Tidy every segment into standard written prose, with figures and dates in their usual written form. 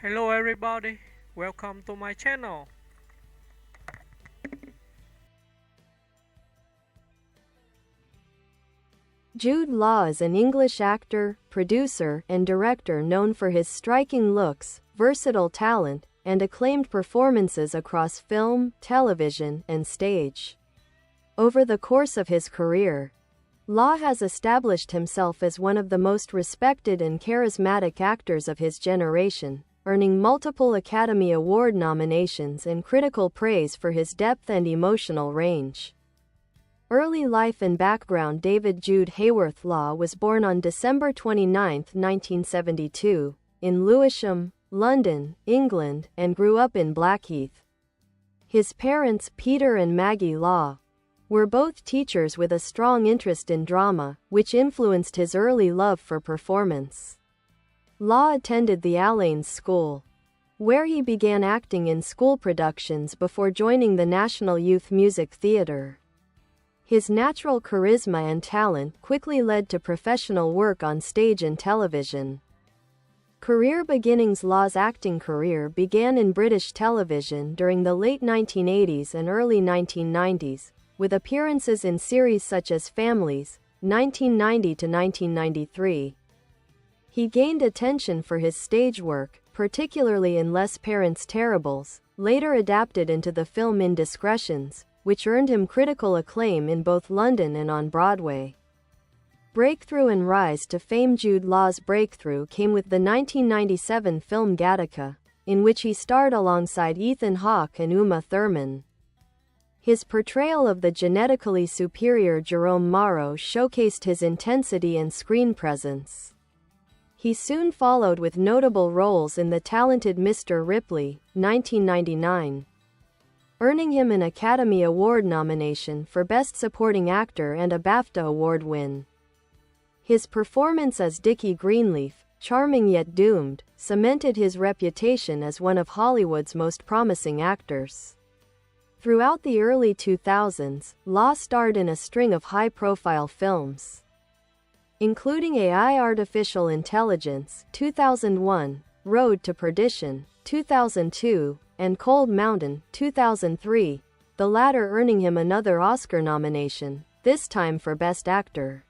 Hello everybody, welcome to my channel. Jude Law is an English actor, producer, and director known for his striking looks, versatile talent, and acclaimed performances across film, television, and stage. Over the course of his career, Law has established himself as one of the most respected and charismatic actors of his generation, earning multiple Academy Award nominations and critical praise for his depth and emotional range. Early life and background. David Jude Heyworth Law was born on December 29, 1972, in Lewisham, London, England, and grew up in Blackheath. His parents, Peter and Maggie Law, were both teachers with a strong interest in drama, which influenced his early love for performance. Law attended the Alleyn school, where he began acting in school productions before joining the National Youth Music Theatre. His natural charisma and talent quickly led to professional work on stage and television. Career beginnings. Law's acting career began in British television during the late 1980s and early 1990s, with appearances in series such as Families, 1990 to 1993. He gained attention for his stage work, particularly in Les Parents Terribles, later adapted into the film Indiscretions, which earned him critical acclaim in both London and on Broadway. Breakthrough and rise to fame. Jude Law's breakthrough came with the 1997 film Gattaca, in which he starred alongside Ethan Hawke and Uma Thurman. His portrayal of the genetically superior Jerome Morrow showcased his intensity and screen presence. He soon followed with notable roles in The Talented Mr. Ripley, 1999. Earning him an Academy Award nomination for Best Supporting Actor and a BAFTA Award win. His performance as Dickie Greenleaf, charming yet doomed, cemented his reputation as one of Hollywood's most promising actors. Throughout the early 2000s, Law starred in a string of high-profile films, including AI Artificial Intelligence, 2001, Road to Perdition, 2002, and Cold Mountain, 2003, the latter earning him another Oscar nomination, this time for Best Actor.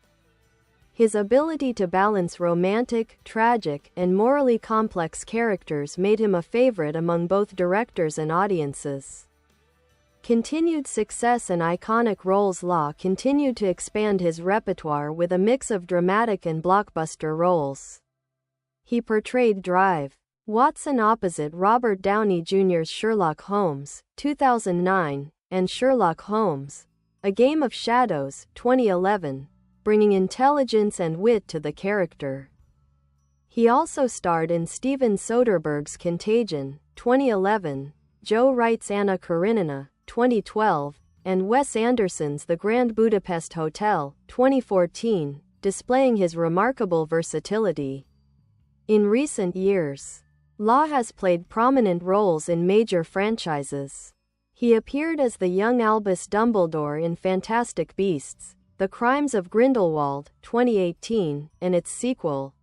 His ability to balance romantic, tragic, and morally complex characters made him a favorite among both directors and audiences. Continued success and iconic roles. Law continued to expand his repertoire with a mix of dramatic and blockbuster roles. He portrayed Drive Watson opposite Robert Downey Jr.'s Sherlock Holmes, 2009, and Sherlock Holmes, A Game of Shadows, 2011, bringing intelligence and wit to the character. He also starred in Steven Soderbergh's Contagion, 2011, Joe Wright's Anna Karenina, 2012, and Wes Anderson's The Grand Budapest Hotel, 2014, displaying his remarkable versatility. In recent years, Law has played prominent roles in major franchises. He appeared as the young Albus Dumbledore in Fantastic Beasts: The Crimes of Grindelwald, 2018, and its sequel,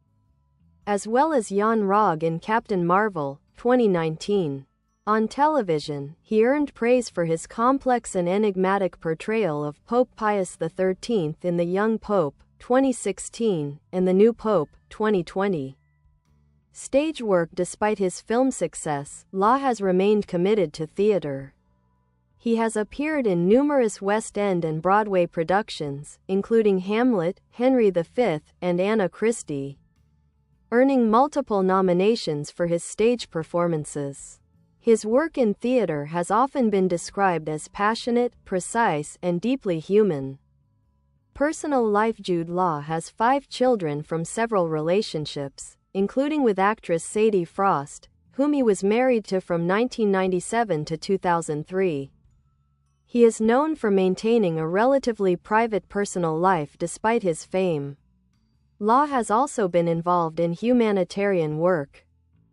as well as Jan Rog in Captain Marvel, 2019. On television, he earned praise for his complex and enigmatic portrayal of Pope Pius XIII in The Young Pope, 2016, and The New Pope, 2020. Stage work. Despite his film success, Law has remained committed to theater. He has appeared in numerous West End and Broadway productions, including Hamlet, Henry V, and Anna Christie, earning multiple nominations for his stage performances. His work in theater has often been described as passionate, precise, and deeply human. Personal life. Jude Law has 5 children from several relationships, including with actress Sadie Frost, whom he was married to from 1997 to 2003. He is known for maintaining a relatively private personal life despite his fame. Law has also been involved in humanitarian work,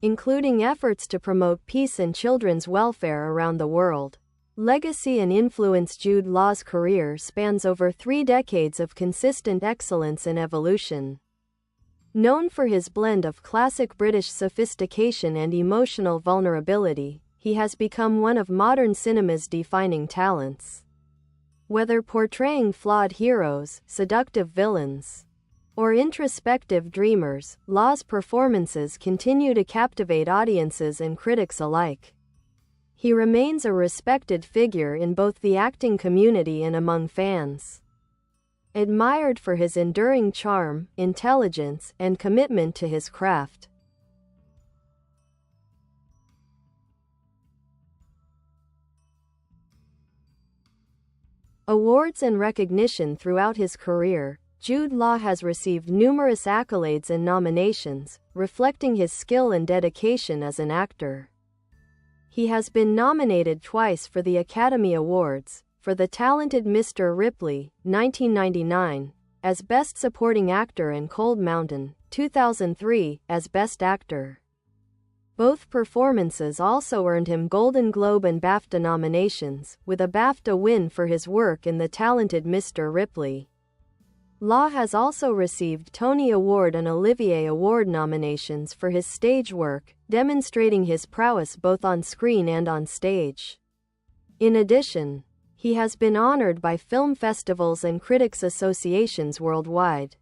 including efforts to promote peace and children's welfare around the world. Legacy and influence. Jude Law's career spans over 3 decades of consistent excellence and evolution. Known for his blend of classic British sophistication and emotional vulnerability, he has become one of modern cinema's defining talents. Whether portraying flawed heroes, seductive villains, or introspective dreamers, Law's performances continue to captivate audiences and critics alike. He remains a respected figure in both the acting community and among fans. Admired for his enduring charm, intelligence, and commitment to his craft. Awards and recognition. Throughout his career, Jude Law has received numerous accolades and nominations, reflecting his skill and dedication as an actor. He has been nominated twice for the Academy Awards, for The Talented Mr. Ripley, 1999, as Best Supporting Actor and Cold Mountain, 2003, as Best Actor. Both performances also earned him Golden Globe and BAFTA nominations, with a BAFTA win for his work in The Talented Mr. Ripley. Law has also received Tony Award and Olivier Award nominations for his stage work, demonstrating his prowess both on screen and on stage. In addition, he has been honored by film festivals and critics associations worldwide,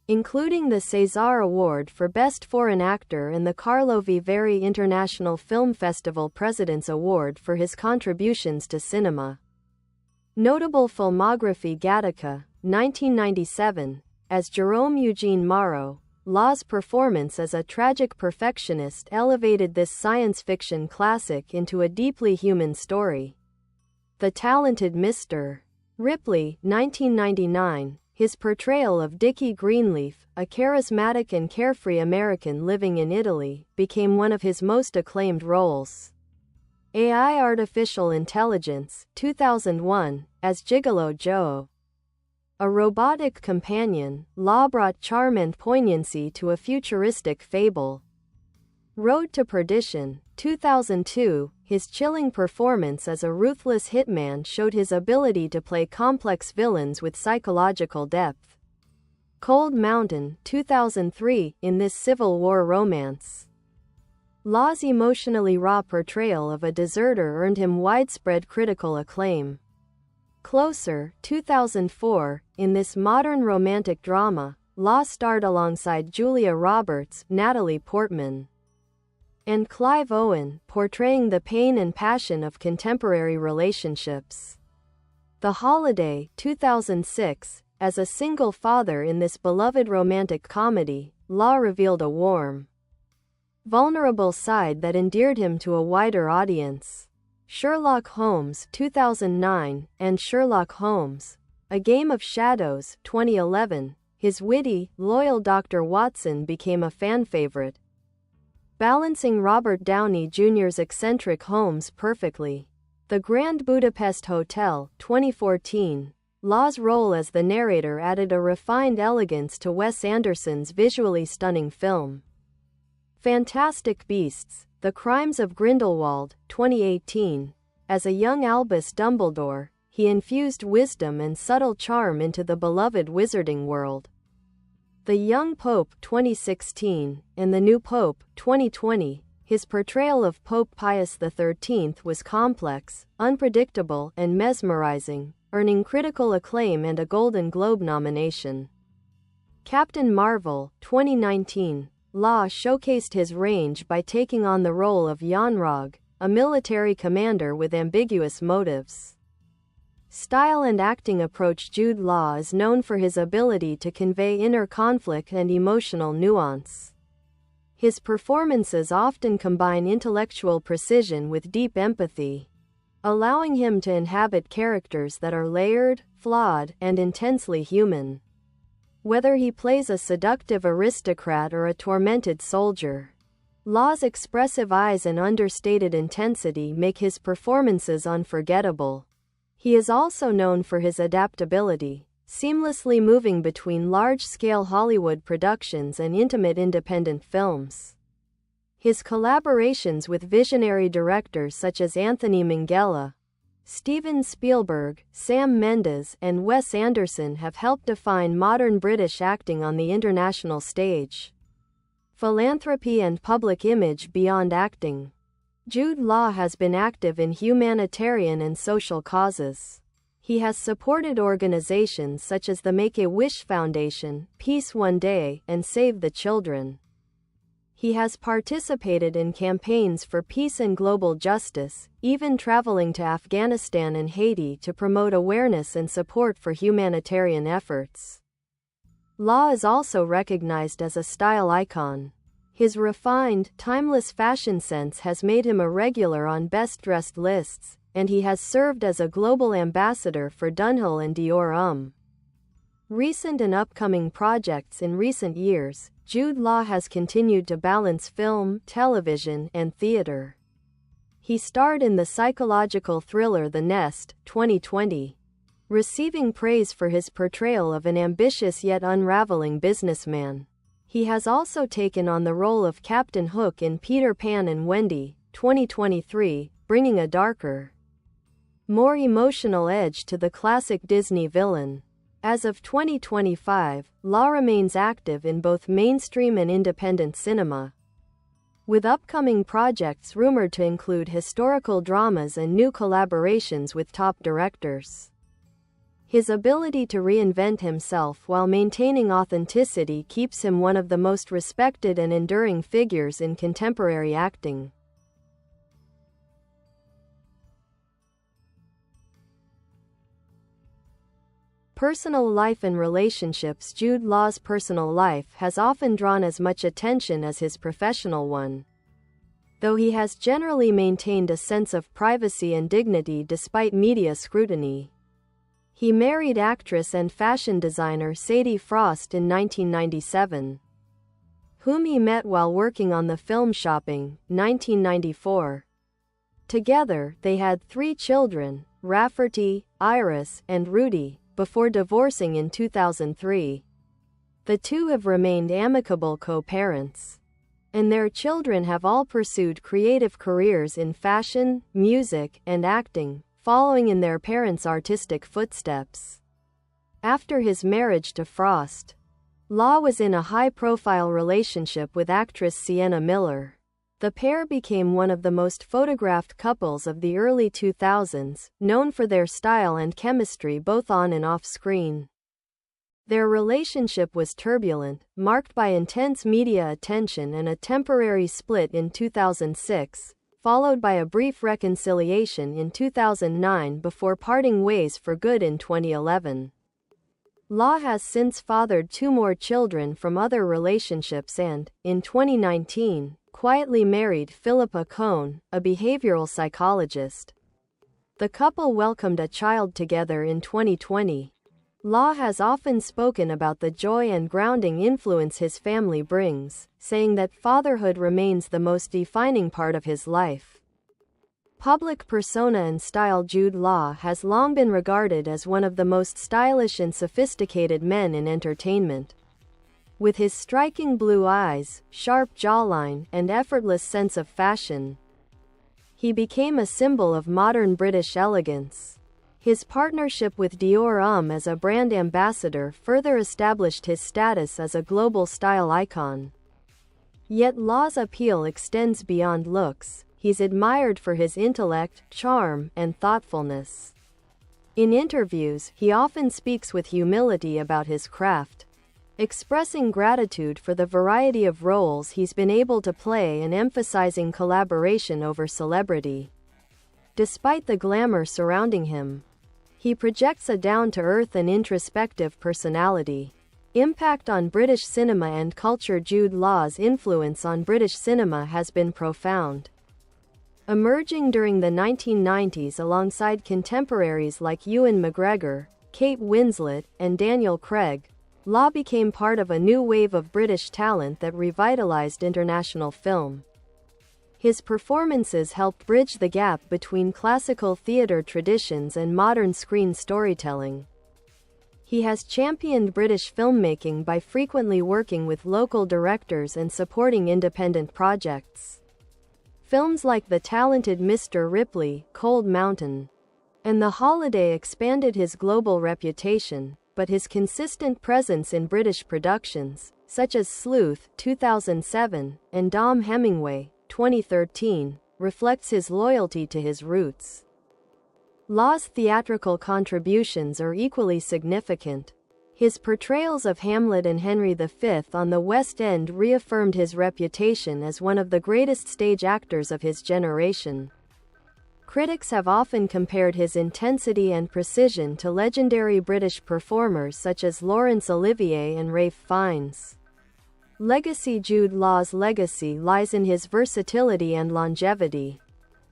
including the César Award for Best Foreign Actor and the Carlo Viveri International Film Festival President's Award for his contributions to cinema. Notable filmography. Gattaca, 1997, as Jerome Eugene Morrow. Law's performance as a tragic perfectionist elevated this science fiction classic into a deeply human story. The Talented Mr. Ripley, 1999, his portrayal of Dickie Greenleaf, a charismatic and carefree American living in Italy, became one of his most acclaimed roles. AI Artificial Intelligence, 2001, as Gigolo Joe. A robotic companion, Law brought charm and poignancy to a futuristic fable. Road to Perdition, 2002, his chilling performance as a ruthless hitman showed his ability to play complex villains with psychological depth. Cold Mountain, 2003, in this Civil War romance. Law's emotionally raw portrayal of a deserter earned him widespread critical acclaim. Closer, 2004, in this modern romantic drama, Law starred alongside Julia Roberts, Natalie Portman, and Clive Owen, portraying the pain and passion of contemporary relationships. The Holiday, 2006, as a single father in this beloved romantic comedy, Law revealed a warm, vulnerable side that endeared him to a wider audience. Sherlock Holmes, 2009, and Sherlock Holmes, A Game of Shadows, 2011, his witty, loyal Dr. Watson became a fan favorite, balancing Robert Downey Jr.'s eccentric Holmes perfectly. The Grand Budapest Hotel, 2014, Law's role as the narrator added a refined elegance to Wes Anderson's visually stunning film. Fantastic Beasts, The Crimes of Grindelwald, 2018. As a young Albus Dumbledore, he infused wisdom and subtle charm into the beloved wizarding world. The Young Pope, 2016, and The New Pope, 2020, his portrayal of Pope Pius XIII was complex, unpredictable, and mesmerizing, earning critical acclaim and a Golden Globe nomination. Captain Marvel, 2019. Law showcased his range by taking on the role of Yanrog, a military commander with ambiguous motives. Style and acting approach. Jude Law is known for his ability to convey inner conflict and emotional nuance. His performances often combine intellectual precision with deep empathy, allowing him to inhabit characters that are layered, flawed, and intensely human. Whether he plays a seductive aristocrat or a tormented soldier, Law's expressive eyes and understated intensity make his performances unforgettable. He is also known for his adaptability, seamlessly moving between large-scale Hollywood productions and intimate independent films. His collaborations with visionary directors such as Anthony Minghella, Steven Spielberg, Sam Mendes, and Wes Anderson have helped define modern British acting on the international stage. philanthropy and public image beyond acting. Jude Law has been active in humanitarian and social causes. He has supported organizations such as the Make-A-Wish Foundation, Peace One Day, and Save the Children. He has participated in campaigns for peace and global justice, even traveling to Afghanistan and Haiti to promote awareness and support for humanitarian efforts. Law is also recognized as a style icon. His refined, timeless fashion sense has made him a regular on best-dressed lists, and he has served as a global ambassador for Dunhill and Dior. Recent and upcoming projects. In recent years, Jude Law has continued to balance film, television, and theater. He starred in the psychological thriller The Nest, 2020, receiving praise for his portrayal of an ambitious yet unraveling businessman. He has also taken on the role of Captain Hook in Peter Pan and Wendy, 2023, bringing a darker, more emotional edge to the classic Disney villain. As of 2025, Law remains active in both mainstream and independent cinema, with upcoming projects rumored to include historical dramas and new collaborations with top directors. His ability to reinvent himself while maintaining authenticity keeps him one of the most respected and enduring figures in contemporary acting. Personal life and relationships. Jude Law's personal life has often drawn as much attention as his professional one, though he has generally maintained a sense of privacy and dignity despite media scrutiny. He married actress and fashion designer Sadie Frost in 1997, whom he met while working on the film Shopping, 1994. Together, they had 3 children, Rafferty, Iris, and Rudy, before divorcing in 2003. The two have remained amicable co-parents, and their children have all pursued creative careers in fashion, music, and acting, following in their parents' artistic footsteps. After his marriage to Frost, Law was in a high-profile relationship with actress Sienna Miller. The pair became one of the most photographed couples of the early 2000s, known for their style and chemistry both on and off screen. Their relationship was turbulent, marked by intense media attention and a temporary split in 2006, followed by a brief reconciliation in 2009 before parting ways for good in 2011. Law has since fathered 2 more children from other relationships and, in 2019, quietly married Philippa Cohn, a behavioral psychologist. The couple welcomed a child together in 2020. Law has often spoken about the joy and grounding influence his family brings, saying that fatherhood remains the most defining part of his life. Public persona and style. Jude Law has long been regarded as one of the most stylish and sophisticated men in entertainment. With his striking blue eyes, sharp jawline, and effortless sense of fashion, he became a symbol of modern British elegance. His partnership with Dior as a brand ambassador further established his status as a global style icon. Yet Law's appeal extends beyond looks. He's admired for his intellect, charm, and thoughtfulness. In interviews, he often speaks with humility about his craft, expressing gratitude for the variety of roles he's been able to play and emphasizing collaboration over celebrity. Despite the glamour surrounding him, he projects a down-to-earth and introspective personality. Impact on British cinema and culture. Jude Law's influence on British cinema has been profound. Emerging during the 1990s alongside contemporaries like Ewan McGregor, Kate Winslet, and Daniel Craig, Law became part of a new wave of British talent that revitalized international film. His performances helped bridge the gap between classical theatre traditions and modern screen storytelling. He has championed British filmmaking by frequently working with local directors and supporting independent projects. Films like The Talented Mr. Ripley, Cold Mountain, and The Holiday expanded his global reputation, but his consistent presence in British productions, such as Sleuth 2007 and Dom Hemingway 2013, reflects his loyalty to his roots. Law's theatrical contributions are equally significant. His portrayals of Hamlet and Henry V on the West End reaffirmed his reputation as one of the greatest stage actors of his generation. Critics have often compared his intensity and precision to legendary British performers such as Laurence Olivier and Ralph Fiennes. Jude Law's legacy lies in his versatility and longevity.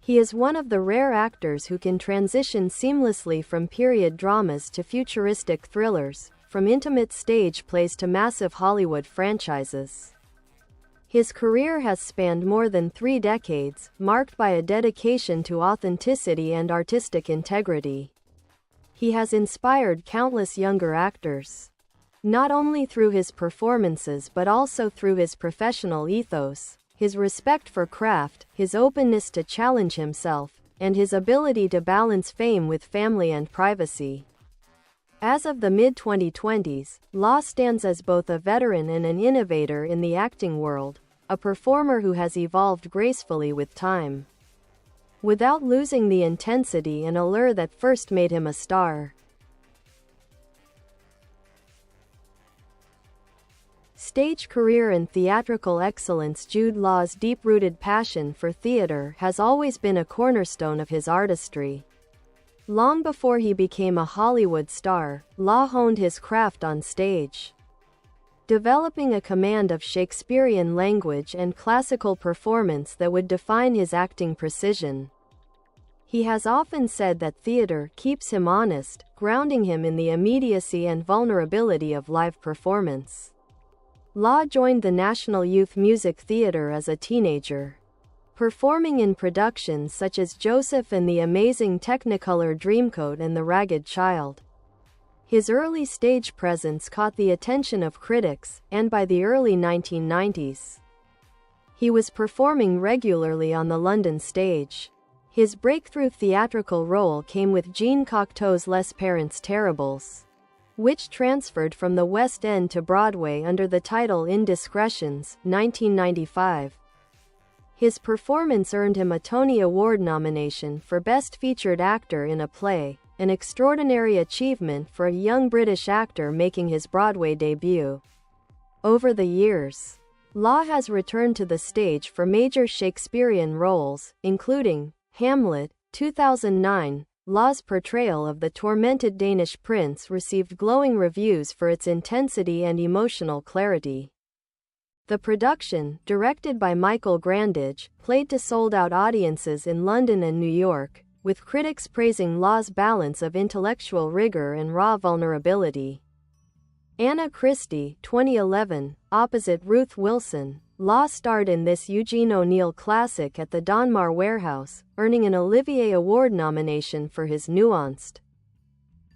He is one of the rare actors who can transition seamlessly from period dramas to futuristic thrillers, from intimate stage plays to massive Hollywood franchises. His career has spanned more than 3 decades, marked by a dedication to authenticity and artistic integrity. He has inspired countless younger actors, not only through his performances but also through his professional ethos, his respect for craft, his openness to challenge himself, and his ability to balance fame with family and privacy. As of the mid-2020s, Law stands as both a veteran and an innovator in the acting world, a performer who has evolved gracefully with time, without losing the intensity and allure that first made him a star. Stage career and theatrical excellence. Jude Law's deep-rooted passion for theater has always been a cornerstone of his artistry. Long before he became a Hollywood star, Law honed his craft on stage, developing a command of Shakespearean language and classical performance that would define his acting precision. He has often said that theater keeps him honest, grounding him in the immediacy and vulnerability of live performance. Law joined the National Youth Music Theatre as a teenager, performing in productions such as Joseph and the Amazing Technicolor Dreamcoat and The Ragged Child. His early stage presence caught the attention of critics, and by the early 1990s, he was performing regularly on the London stage. His breakthrough theatrical role came with Jean Cocteau's Les Parents Terribles, which transferred from the West End to Broadway under the title Indiscretions, 1995. His performance earned him a Tony Award nomination for Best Featured Actor in a Play, an extraordinary achievement for a young British actor making his Broadway debut. Over the years, Law has returned to the stage for major Shakespearean roles, including Hamlet, 2009. Law's portrayal of the tormented Danish prince received glowing reviews for its intensity and emotional clarity. The production, directed by Michael Grandage, played to sold-out audiences in London and New York, with critics praising Law's balance of intellectual rigor and raw vulnerability. Anna Christie, 2011, opposite Ruth Wilson, Law starred in this Eugene O'Neill classic at the Donmar Warehouse, earning an Olivier Award nomination for his nuanced,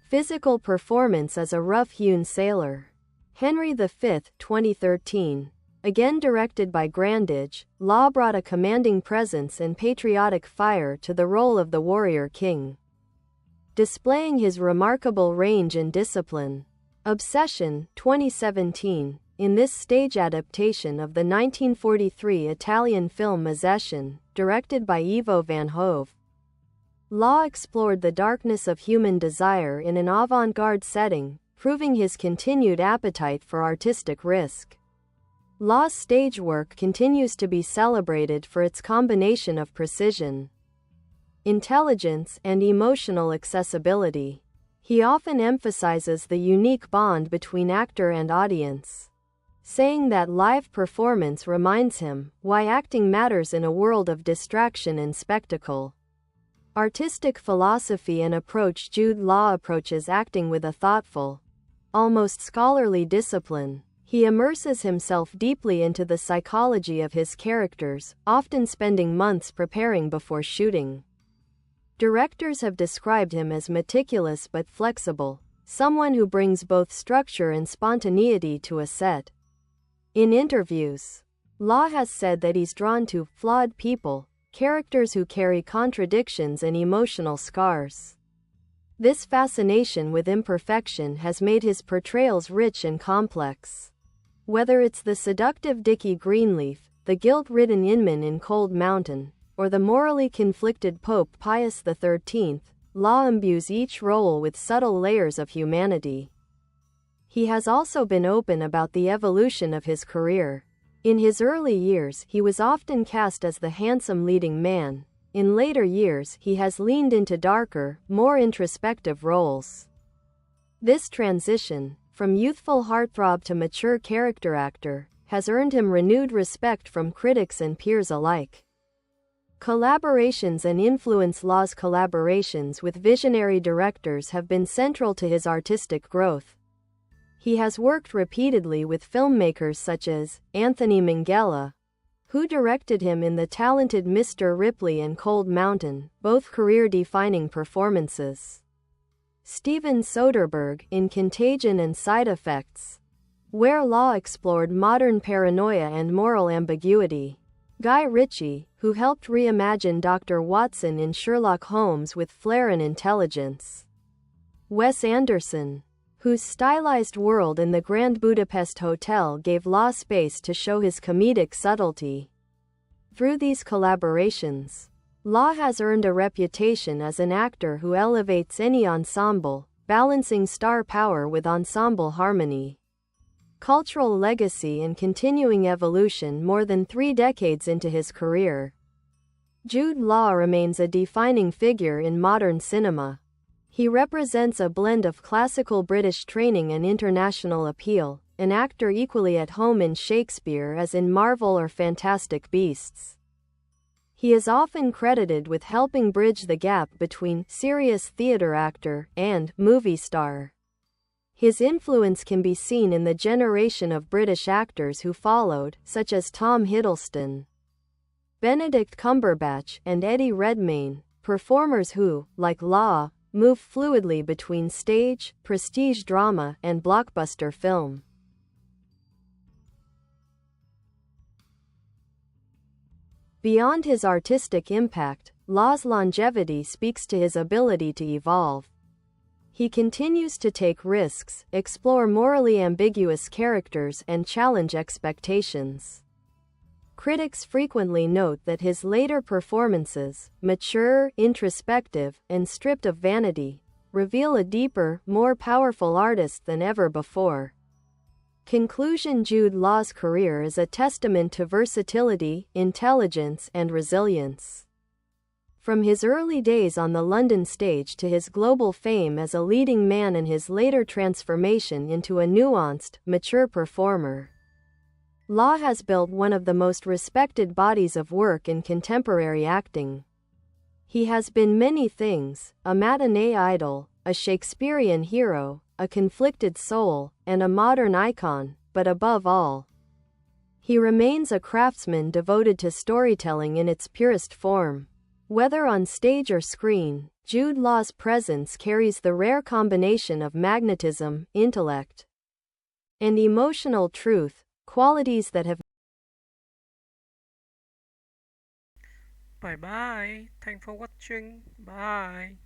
physical performance as a rough-hewn sailor. Henry V, 2013. Again directed by Grandage, Law brought a commanding presence and patriotic fire to the role of the warrior king, displaying his remarkable range and discipline. Obsession, 2017. In this stage adaptation of the 1943 Italian film Possession, directed by Ivo van Hove, Law explored the darkness of human desire in an avant-garde setting, proving his continued appetite for artistic risk. Law's stage work continues to be celebrated for its combination of precision, intelligence, and emotional accessibility. He often emphasizes the unique bond between actor and audience, saying that live performance reminds him why acting matters in a world of distraction and spectacle. Artistic philosophy and approach. Jude Law approaches acting with a thoughtful, almost scholarly discipline. He immerses himself deeply into the psychology of his characters, often spending months preparing before shooting. Directors have described him as meticulous but flexible, someone who brings both structure and spontaneity to a set. In interviews, Law has said that he's drawn to flawed people, characters who carry contradictions and emotional scars. This fascination with imperfection has made his portrayals rich and complex. Whether it's the seductive Dickie Greenleaf, the guilt-ridden Inman in Cold Mountain, or the morally conflicted Pope Pius XIII, Law imbues each role with subtle layers of humanity. He has also been open about the evolution of his career. In his early years, he was often cast as the handsome leading man. In later years, he has leaned into darker, more introspective roles. This transition, from youthful heartthrob to mature character actor, has earned him renewed respect from critics and peers alike. Collaborations and influence. Law's collaborations with visionary directors have been central to his artistic growth. He has worked repeatedly with filmmakers such as Anthony Minghella, who directed him in The Talented Mr. Ripley and Cold Mountain, both career-defining performances. Steven Soderbergh in Contagion and Side Effects, where Law explored modern paranoia and moral ambiguity. Guy Ritchie, who helped reimagine Dr. Watson in Sherlock Holmes with flair and intelligence. Wes Anderson, whose stylized world in the Grand Budapest Hotel gave Law space to show his comedic subtlety. Through these collaborations, Law has earned a reputation as an actor who elevates any ensemble, balancing star power with ensemble harmony. Cultural legacy and continuing evolution. More than 3 decades into his career, Jude Law remains a defining figure in modern cinema. He represents a blend of classical British training and international appeal, an actor equally at home in Shakespeare as in Marvel or Fantastic Beasts. He is often credited with helping bridge the gap between serious theatre actor and movie star. His influence can be seen in the generation of British actors who followed, such as Tom Hiddleston, Benedict Cumberbatch, and Eddie Redmayne, performers who, like Law, move fluidly between stage, prestige drama, and blockbuster film. Beyond his artistic impact, Law's longevity speaks to his ability to evolve. He continues to take risks, explore morally ambiguous characters, and challenge expectations. Critics frequently note that his later performances, mature, introspective, and stripped of vanity, reveal a deeper, more powerful artist than ever before. Conclusion. Jude Law's career is a testament to versatility, intelligence, and resilience. From his early days on the London stage to his global fame as a leading man and his later transformation into a nuanced, mature performer, Law has built one of the most respected bodies of work in contemporary acting. He has been many things: a matinee idol, a Shakespearean hero, a conflicted soul, and a modern icon, but above all, he remains a craftsman devoted to storytelling in its purest form. Whether on stage or screen, Jude Law's presence carries the rare combination of magnetism, intellect, and emotional truth, qualities that have. Bye bye. Thanks for watching. Bye.